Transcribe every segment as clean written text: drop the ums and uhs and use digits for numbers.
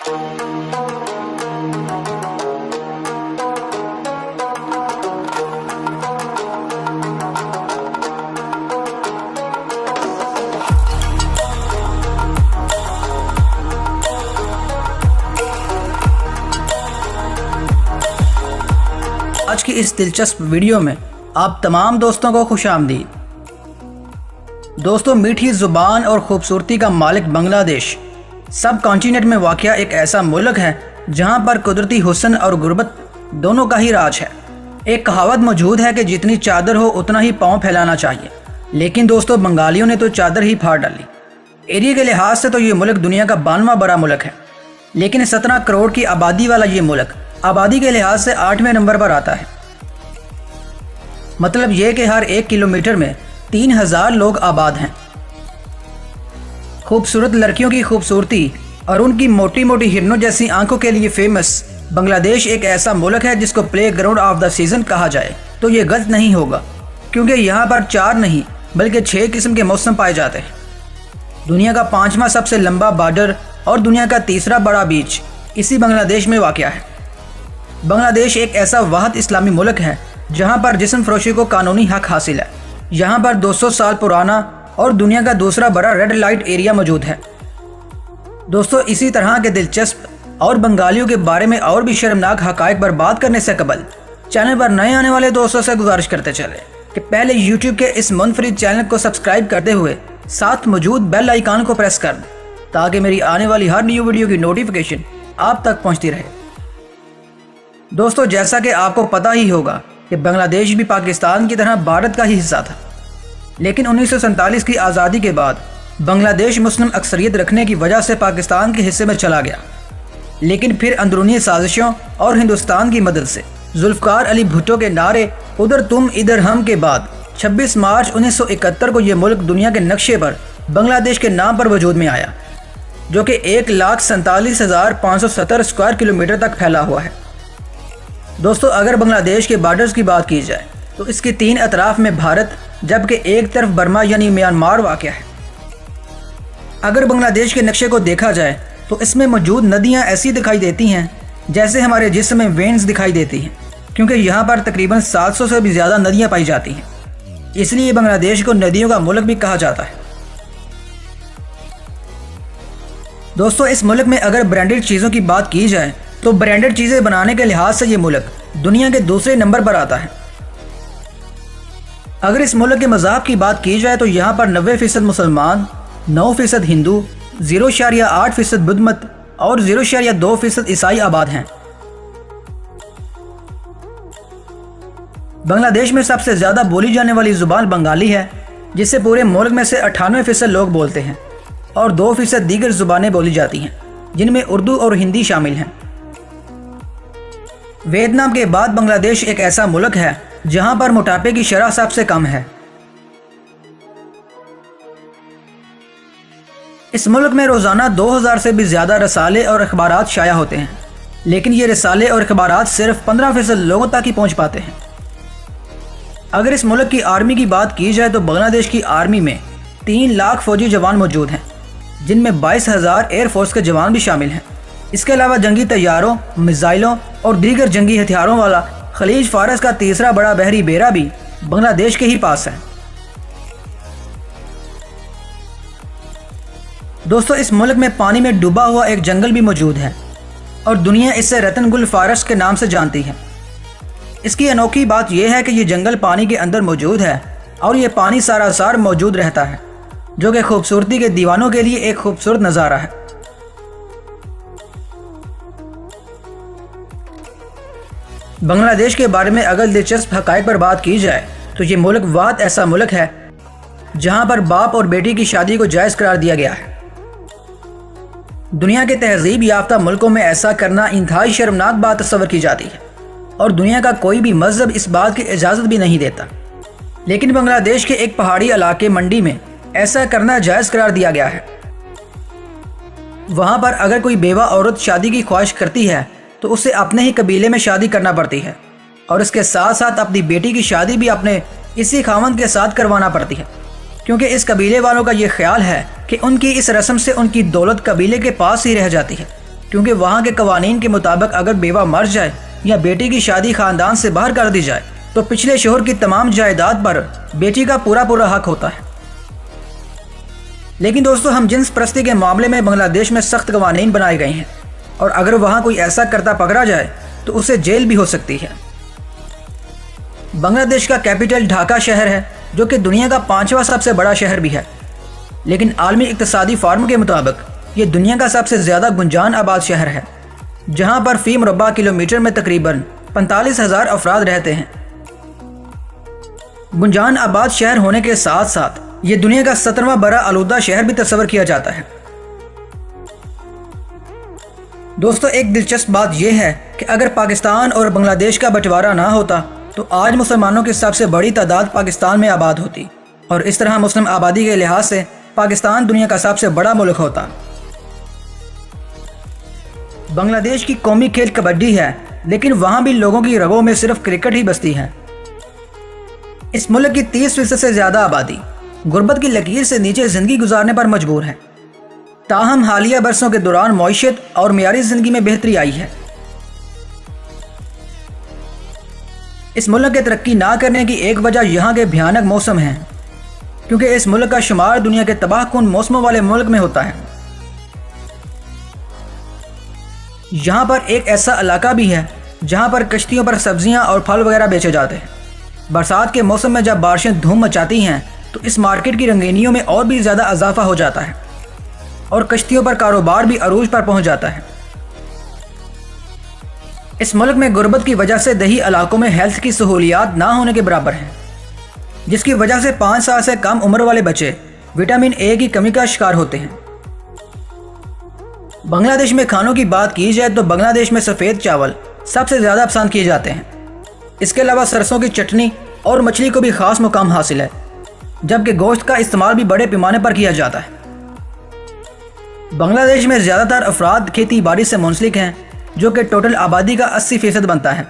آج کی اس دلچسپ ویڈیو میں آپ تمام دوستوں کو خوش آمدید۔ دوستوں، میٹھی زبان اور خوبصورتی کا مالک بنگلہ دیش سب کانٹیننٹ میں واقع ایک ایسا ملک ہے جہاں پر قدرتی حسن اور غربت دونوں کا ہی راج ہے۔ ایک کہاوت موجود ہے کہ جتنی چادر ہو اتنا ہی پاؤں پھیلانا چاہیے، لیکن دوستوں بنگالیوں نے تو چادر ہی پھاڑ ڈالی۔ ایریا کے لحاظ سے تو یہ ملک دنیا کا 92واں بڑا ملک ہے، لیکن 17 کروڑ کی آبادی والا یہ ملک آبادی کے لحاظ سے 8ویں نمبر پر آتا ہے۔ مطلب یہ کہ ہر 1 کلومیٹر میں 3000 لوگ آباد ہیں۔ خوبصورت لڑکیوں کی خوبصورتی اور ان کی موٹی موٹی ہرنوں جیسی آنکھوں کے لیے فیمس بنگلہ دیش ایک ایسا ملک ہے جس کو play ground of the season کہا جائے تو یہ غلط نہیں ہوگا، کیونکہ یہاں پر 4 نہیں بلکہ 6 قسم کے موسم پائے جاتے ہیں۔ دنیا کا 5واں سب سے لمبا بارڈر اور دنیا کا 3را بڑا بیچ اسی بنگلہ دیش میں واقع ہے۔ بنگلہ دیش ایک ایسا واحد اسلامی ملک ہے جہاں پر جسم فروشی کو قانونی حق حاصل ہے۔ یہاں پر 200 سال پرانا اور دنیا کا 2سرا بڑا ریڈ لائٹ ایریا موجود ہے۔ دوستو، اسی طرح کے دلچسپ اور بنگالیوں کے بارے میں اور بھی شرمناک حقائق پر بات کرنے سے قبل چینل پر نئے آنے والے دوستوں سے گزارش کرتے چلے کہ پہلے یوٹیوب کے اس منفرد چینل کو سبسکرائب کرتے ہوئے ساتھ موجود بیل آئیکن کو پریس کر دیں تاکہ میری آنے والی ہر نیو ویڈیو کی نوٹیفیکیشن آپ تک پہنچتی رہے۔ دوستو، جیسا کہ آپ کو پتہ ہی ہوگا کہ بنگلہ دیش بھی پاکستان کی طرح بھارت کا ہی حصہ تھا، لیکن 1947 کی آزادی کے بعد بنگلہ دیش مسلم اکثریت رکھنے کی وجہ سے پاکستان کے حصے میں چلا گیا، لیکن پھر اندرونی سازشوں اور ہندوستان کی مدد سے ذوالفقار علی بھٹو کے نعرے ادھر تم ادھر ہم کے بعد 26 مارچ 1971 کو یہ ملک دنیا کے نقشے پر بنگلہ دیش کے نام پر وجود میں آیا، جو کہ 1,47,570 اسکوائر کلومیٹر تک پھیلا ہوا ہے۔ دوستو، اگر بنگلہ دیش کے بارڈرز کی بات کی جائے تو اس کے 3 اطراف میں بھارت جبکہ ایک طرف برما یعنی میانمار واقع ہے۔ اگر بنگلہ دیش کے نقشے کو دیکھا جائے تو اس میں موجود ندیاں ایسی دکھائی دیتی ہیں جیسے ہمارے جسم میں وینز دکھائی دیتی ہیں، کیونکہ یہاں پر تقریباً 700 سے بھی زیادہ ندیاں پائی جاتی ہیں، اس لیے بنگلہ دیش کو ندیوں کا ملک بھی کہا جاتا ہے۔ دوستو، اس ملک میں اگر برانڈڈ چیزوں کی بات کی جائے تو برانڈڈ چیزیں بنانے کے لحاظ سے یہ ملک دنیا کے 2سرے نمبر پر آتا ہے۔ اگر اس ملک کے مذہب کی بات کی جائے تو یہاں پر 90% مسلمان، 9% ہندو، 0.8% بدھ مت اور 0.2% عیسائی آباد ہیں۔ بنگلہ دیش میں سب سے زیادہ بولی جانے والی زبان بنگالی ہے، جس سے پورے ملک میں سے 98% لوگ بولتے ہیں اور 2% دیگر زبانیں بولی جاتی ہیں، جن میں اردو اور ہندی شامل ہیں۔ ویتنام کے بعد بنگلہ دیش ایک ایسا ملک ہے جہاں پر موٹاپے کی شرح سب سے کم ہے۔ اس ملک میں روزانہ 2000 سے بھی زیادہ رسالے اور اخبارات شائع ہوتے ہیں، لیکن یہ رسالے اور اخبارات صرف 15% لوگوں تک ہی پہنچ پاتے ہیں۔ اگر اس ملک کی آرمی کی بات کی جائے تو بنگلہ دیش کی آرمی میں 3 لاکھ فوجی جوان موجود ہیں، جن میں 22,000 ایئر فورس کے جوان بھی شامل ہیں۔ اس کے علاوہ جنگی طیاروں، میزائلوں اور دیگر جنگی ہتھیاروں والا خلیج فارس کا 3را بڑا بحری بیڑا بھی بنگلہ دیش کے ہی پاس ہے۔ دوستو، اس ملک میں پانی میں ڈوبا ہوا ایک جنگل بھی موجود ہے اور دنیا اس سے رتن گل فارسٹ کے نام سے جانتی ہے۔ اس کی انوکھی بات یہ ہے کہ یہ جنگل پانی کے اندر موجود ہے اور یہ پانی سارا سال موجود رہتا ہے، جو کہ خوبصورتی کے دیوانوں کے لیے ایک خوبصورت نظارہ ہے۔ بنگلہ دیش کے بارے میں اگر دلچسپ حقائق پر بات کی جائے تو یہ ملک واحد ایسا ملک ہے جہاں پر باپ اور بیٹی کی شادی کو جائز قرار دیا گیا ہے۔ دنیا کے تہذیب یافتہ ملکوں میں ایسا کرنا انتہائی شرمناک بات تصور کی جاتی ہے اور دنیا کا کوئی بھی مذہب اس بات کی اجازت بھی نہیں دیتا، لیکن بنگلہ دیش کے ایک پہاڑی علاقے منڈی میں ایسا کرنا جائز قرار دیا گیا ہے۔ وہاں پر اگر کوئی بیوہ عورت شادی کی خواہش کرتی ہے تو اسے اپنے ہی قبیلے میں شادی کرنا پڑتی ہے اور اس کے ساتھ ساتھ اپنی بیٹی کی شادی بھی اپنے اسی خاوند کے ساتھ کروانا پڑتی ہے، کیونکہ اس قبیلے والوں کا یہ خیال ہے کہ ان کی اس رسم سے ان کی دولت قبیلے کے پاس ہی رہ جاتی ہے، क्योंकि वहाँ के कवानीन के मुताबिक अगर बेवा मर जाए या बेटी की शादी खानदान से बाहर कर दी जाए तो पिछले शोहर की तमाम जायदाद पर बेटी का पूरा पूरा हक होता है। लेकिन दोस्तों, हम जिन्स परस्ती के मामले में बांग्लादेश में सख्त कवानीन बनाए गए हैं और अगर वहाँ कोई ऐसा करता पकड़ा जाए तो उसे जेल भी हो सकती है। बांग्लादेश का कैपिटल ढाका शहर है, जो कि दुनिया का 5वां सबसे बड़ा शहर भी है, लेकिन आलमी इक्तिसादी फार्म के मुताबिक ये दुनिया का सबसे ज़्यादा गुंजान आबाद शहर है, जहाँ पर फी मुरबा किलोमीटर में तकरीबन 45,000 अफराद रहते हैं। गुंजान आबाद शहर होने के साथ साथ ये दुनिया का 17वां बड़ा आलूदा शहर भी तस्वर किया जाता है। दोस्तों, एक दिलचस्प बात यह है कि अगर पाकिस्तान और बांग्लादेश का बंटवारा ना होता तो आज मुसलमानों की सबसे बड़ी तादाद पाकिस्तान में आबाद होती और इस तरह मुस्लिम आबादी के लिहाज से पाकिस्तान दुनिया का सबसे बड़ा मुल्क होता। बांग्लादेश की कौमी खेल कबड्डी है, लेकिन वहाँ भी लोगों की रगों में सिर्फ क्रिकेट ही बसती है। इस मुल्क की 30% से ज़्यादा आबादी गुर्बत की लकीर से नीचे ज़िंदगी गुजारने पर मजबूर है। ताहम हालिया बरसों के दौरान मईशत और मियारी ज़िंदगी में बेहतरी आई है। इस मुल्क के तरक्की ना करने की एक वजह यहाँ के भयानक मौसम है, क्योंकि इस मुल्क का शुमार दुनिया के तबाहकुन मौसमों वाले मुल्क में होता है। यहाँ पर एक ऐसा इलाका भी है जहाँ पर कश्तियों पर सब्जियाँ और फल वगैरह बेचे जाते हैं। बरसात के मौसम में जब बारिशें धूम मचाती हैं तो इस मार्केट की रंगीनियों में और भी ज़्यादा इजाफा हो जाता है और कश्तियों पर कारोबार भी अरूज पर पहुँच जाता है। इस मुल्क में गुर्बत की वजह से दही इलाकों में हेल्थ की सहूलियात ना होने के बराबर हैं, जिसकी वजह से 5 साल से कम उम्र वाले बच्चे विटामिन ए की कमी का शिकार होते हैं। बांग्लादेश में खानों की बात की जाए तो बांग्लादेश में सफ़ेद चावल सबसे ज़्यादा पसंद किए जाते हैं। इसके अलावा सरसों की चटनी और मछली को भी ख़ास मुकाम हासिल है, जबकि गोश्त का इस्तेमाल भी बड़े पैमाने पर किया जाता है। बांग्लादेश में ज़्यादातर अफराद खेती बाड़ी से मुंसलिक हैं, जो कि टोटल आबादी का 80% बनता है।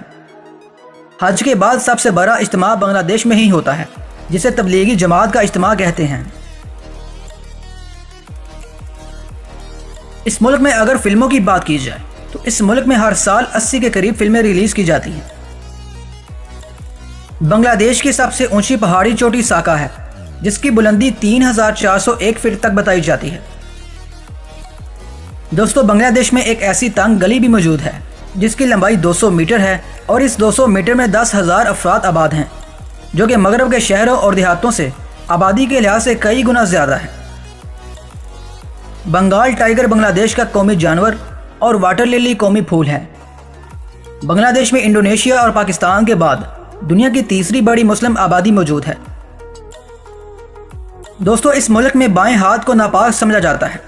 हज के बाद सबसे बड़ा इज्तिमा बांग्लादेश में ही होता है, जिसे तबलीगी जमात का इज्तिमा कहते हैं। इस मुल्क में अगर फिल्मों की बात की जाए तो इस मुल्क में हर साल 80 के करीब फिल्में रिलीज़ की जाती हैं। बांग्लादेश की सबसे ऊंची पहाड़ी चोटी साका है, जिसकी बुलंदी 3,401 फीट तक बताई जाती है। दोस्तों, बांग्लादेश में एक ऐसी तंग गली भी मौजूद है जिसकी लंबाई 200 मीटर है और इस 200 मीटर में 10,000 अफराद आबाद हैं, जो कि मगरब के शहरों और देहातों से आबादी के लिहाज से कई गुना ज़्यादा है। बंगाल टाइगर बांग्लादेश का कौमी जानवर और वाटर लिली कौमी फूल है। बांग्लादेश में इंडोनेशिया और पाकिस्तान के बाद दुनिया की तीसरी बड़ी मुस्लिम आबादी मौजूद है। दोस्तों, इस मुल्क में बाएं हाथ को नापाक समझा जाता है,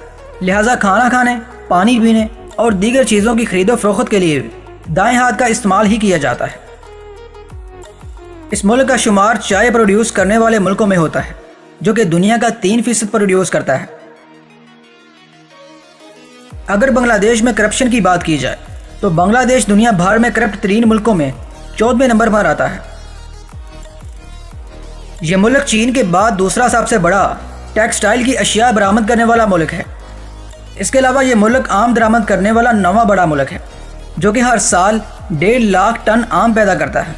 लिहाजा खाना खाने, पानी पीने और दीगर चीज़ों की खरीदो फरोख्त के लिए दाएं हाथ का इस्तेमाल ही किया जाता है। इस मुल्क का शुमार चाय प्रोड्यूस करने वाले मुल्कों में होता है, जो कि दुनिया का 3% प्रोड्यूस करता है। अगर बांग्लादेश में करप्शन की बात की जाए तो बांग्लादेश दुनिया भर में करप्ट तरीन मुल्कों में 14वें नंबर पर आता है। यह मुल्क चीन के बाद दूसरा सबसे बड़ा टेक्सटाइल की अशिया बरामद करने वाला मुल्क है। इसके अलावा यह मुल्क आम दरामद करने वाला 9वां बड़ा मुल्क है, जो कि हर साल 1.5 लाख टन आम पैदा करता है।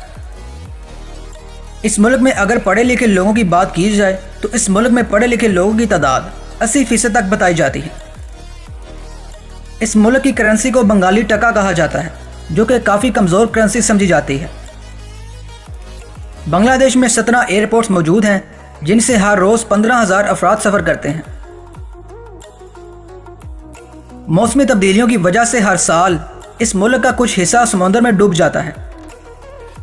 इस मुल्क में अगर पढ़े लिखे लोगों की बात की जाए तो इस मुल्क में पढ़े लिखे लोगों की तादाद 80% तक बताई जाती है। इस मुल्क की करेंसी को बंगाली टका कहा जाता है, जो कि काफ़ी कमज़ोर करेंसी समझी जाती है। बांग्लादेश में 17 एयरपोर्ट्स मौजूद हैं, जिनसे हर रोज़ 15,000 अफराद सफ़र करते हैं। मौसमी तब्दीलियों की वजह से हर साल इस मुल्क का कुछ हिस्सा समुद्र में डूब जाता है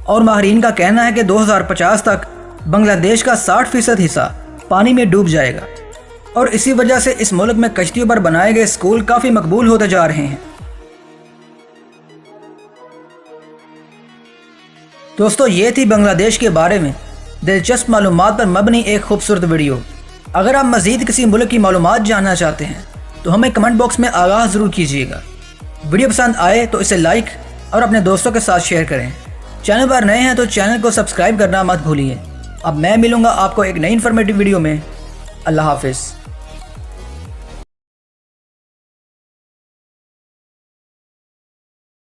और माहिरीन का कहना है कि 2050 तक बांग्लादेश का 60% हिस्सा पानी में डूब जाएगा और इसी वजह से इस मुल्क में कश्तियों पर बनाए गए स्कूल काफ़ी मकबूल होते जा रहे हैं। दोस्तों, ये थी बांग्लादेश के बारे में दिलचस्प मालूमात पर मबनी एक खूबसूरत वीडियो। अगर आप मज़ीद किसी मुल्क की मालूमात जानना चाहते हैं तो हमें कमेंट बॉक्स में आगाह ज़रूर कीजिएगा। वीडियो पसंद आए तो इसे लाइक और अपने दोस्तों के साथ शेयर करें। चैनल पर नए हैं तो चैनल को सब्सक्राइब करना मत भूलिए। अब मैं मिलूँगा आपको एक नई इन्फॉर्मेटिव वीडियो में। अल्लाह हाफिज़।